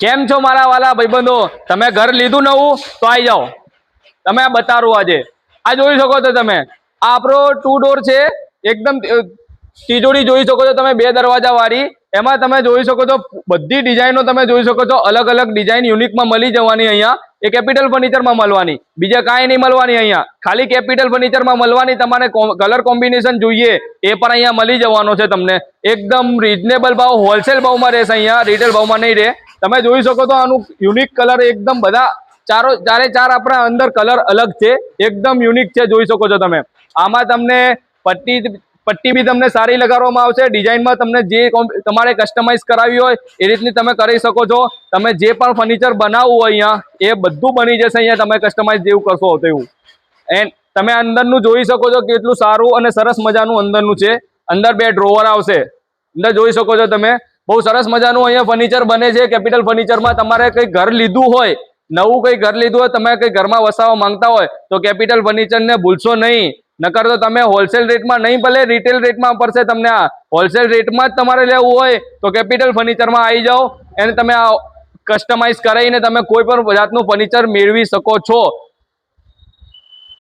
કેમ છો મારા વાલા ભાઈબંધો? તમે ઘર લીધું નવું તો આવી જાઓ, તમે બતાવું આજે. આ જોઈ શકો છો તમે, આ આપણો 2 ડોર છે, એકદમ તિજોરી જોઈ શકો છો તમે, 2 દરવાજા વાળી. એમાં તમે જોઈ શકો છો બધી ડિઝાઇનો તમે જોઈ શકો છો, અલગ અલગ ડિઝાઇન યુનિકમાં મળી જવાની અહીંયા. એ કેપિટલ ફર્નિચરમાં મળવાની, બીજા કાંઈ નહીં મળવાની અહીંયા, ખાલી કેપિટલ ફર્નિચરમાં મળવાની. તમારે કલર કોમ્બિનેશન જોઈએ એ પણ અહીંયા મળી જવાનો છે તમને, એકદમ રીઝનેબલ ભાવ, હોલસેલ ભાવમાં રહેશે અહીંયા, રિટેલ ભાવમાં નહીં રહે. તમે જોઈ શકો છો આનું યુનિક કલર એકદમ, બધા ચારે ચાર આપણા અંદર કલર અલગ છે, એકદમ યુનિક છે, જોઈ શકો છો તમે. આમાં તમને પટ્ટી બી તમને સારી લગાડવામાં આવશે. ડિઝાઇનમાં તમને જે તમારે કસ્ટમાઇઝ કરાવી હોય એ રીતની તમે કરી શકો છો. તમે જે પણ ફર્નિચર બનાવવું હોય અહીંયા એ બધું બની જશે અહીંયા, તમે કસ્ટમાઇઝ જેવું કરશો તેવું. એન્ડ તમે અંદરનું જોઈ શકો છો કેટલું સારું અને સરસ મજાનું અંદરનું છે. અંદર 2 ડ્રોવર આવશે, અંદર જોઈ શકો છો તમે. બહુ સરસ મજાનું અહીંયા ફર્નિચર બને છે કેપિટલ ફર્નિચરમાં. તમારે કંઈ ઘર લીધું હોય, નવું કંઈ ઘર લીધું હોય, તમે કંઈ ઘરમાં વસાવવા માંગતા હોય તો કેપિટલ ફર્નિચરને ભૂલશો નહીં. નકર તો તમે હોલસેલ રેટમાં નહીં, ભલે રિટેલ રેટમાં પડશે તમને. આ હોલસેલ રેટમાં જ તમારે લેવું હોય તો કેપિટલ ફર્નિચરમાં આવી જાઓ, અને તમે કસ્ટમાઇઝ કરાવીને તમે કોઈ પણ જાતનું ફર્નિચર મેળવી શકો છો.